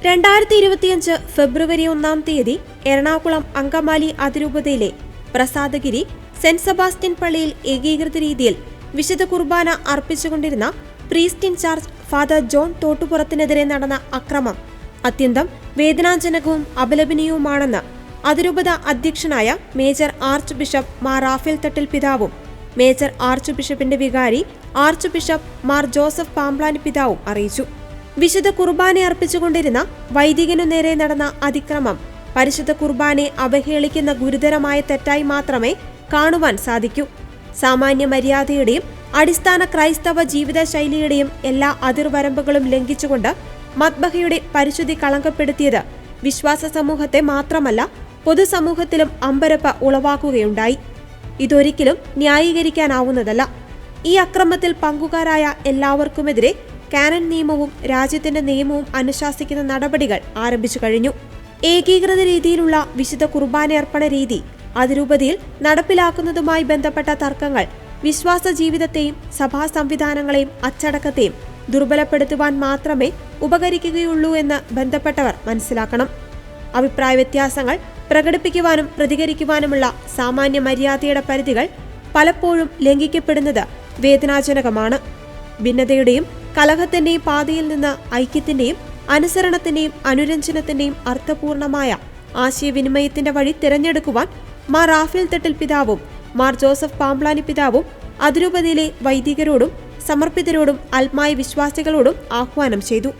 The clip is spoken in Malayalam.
2025 ഫെബ്രുവരി 1 എറണാകുളം അങ്കമാലി അതിരൂപതയിലെ പ്രസാദഗിരി സെന്റ് സെബാസ്റ്റ്യൻ പള്ളിയിൽ ഏകീകൃത രീതിയിൽ വിശുദ്ധ കുർബാന അർപ്പിച്ചുകൊണ്ടിരുന്ന പ്രീസ്റ്റ് ഇൻചാർജ് ഫാദർ ജോൺ തോട്ടുപുറത്തിനെതിരെ നടന്ന അക്രമം അത്യന്തം വേദനാജനകവും അപലപനീയവുമാണെന്ന് അതിരൂപത അധ്യക്ഷനായ major archbishop Mar Raphael Thattil പിതാവും മേജർ ആർച്ച് ബിഷപ്പിന്റെ വികാരി archbishop Mar Joseph Pamplany പിതാവും അറിയിച്ചു. വിശുദ്ധ കുർബാന അർപ്പിച്ചുകൊണ്ടിരുന്ന വൈദികനു നേരെ നടന്ന അതിക്രമം പരിശുദ്ധ കുർബാനയെ അവഹേളിക്കുന്ന ഗുരുതരമായ തെറ്റായി മാത്രമേ കാണുവാൻ സാധിക്കൂ. സാമാന്യ മര്യാദയുടെയും അടിസ്ഥാന ക്രൈസ്തവ ജീവിതശൈലിയുടെയും എല്ലാ അതിർവരമ്പുകളും ലംഘിച്ചുകൊണ്ട് മദ്ബഹയുടെ പരിശുദ്ധി കളങ്കപ്പെടുത്തിയത് വിശ്വാസ സമൂഹത്തെ മാത്രമല്ല പൊതുസമൂഹത്തിലും അമ്പരപ്പ് ഉളവാക്കുകയുണ്ടായി. ഇതൊരിക്കലും ന്യായീകരിക്കാനാവുന്നതല്ല. ഈ അക്രമത്തിൽ പങ്കുകാരായ എല്ലാവർക്കുമെതിരെ കാനൻ നിയമവും രാജ്യത്തിന്റെ നിയമവും അനുശാസിക്കുന്ന നടപടികൾ ആരംഭിച്ചു കഴിഞ്ഞു. ഏകീകൃത രീതിയിലുള്ള വിശുദ്ധ കുർബാനയർപ്പണ രീതി അതിരൂപതയിൽ നടപ്പിലാക്കുന്നതുമായി ബന്ധപ്പെട്ട തർക്കങ്ങൾ വിശ്വാസ ജീവിതത്തെയും സഭാ സംവിധാനങ്ങളെയും അച്ചടക്കത്തെയും ദുർബലപ്പെടുത്തുവാൻ മാത്രമേ ഉപകരിക്കുകയുള്ളൂ എന്ന് ബന്ധപ്പെട്ടവർ മനസ്സിലാക്കണം. അഭിപ്രായ വ്യത്യാസങ്ങൾ പ്രകടിപ്പിക്കുവാനും പ്രതികരിക്കുവാനുമുള്ള സാമാന്യ മര്യാദയുടെ പരിധികൾ പലപ്പോഴും ലംഘിക്കപ്പെടുന്നത് വേദനാജനകമാണ്. ഭിന്നതയുടെയും കലഹത്തിന്റെയും പാതയിൽ നിന്ന് ഐക്യത്തിന്റെയും അനുസരണത്തിന്റെയും അനുരഞ്ജനത്തിന്റെയും അർത്ഥപൂർണമായ ആശയവിനിമയത്തിന്റെ വഴി തിരഞ്ഞെടുക്കുവാൻ മാർ റാഫേൽ തട്ടിൽ പിതാവും മാർ ജോസഫ് പാംപ്ലാനി പിതാവും അതിരൂപതയിലെ വൈദികരോടും സമർപ്പിതരോടും ആത്മായ വിശ്വാസികളോടും ആഹ്വാനം ചെയ്തു.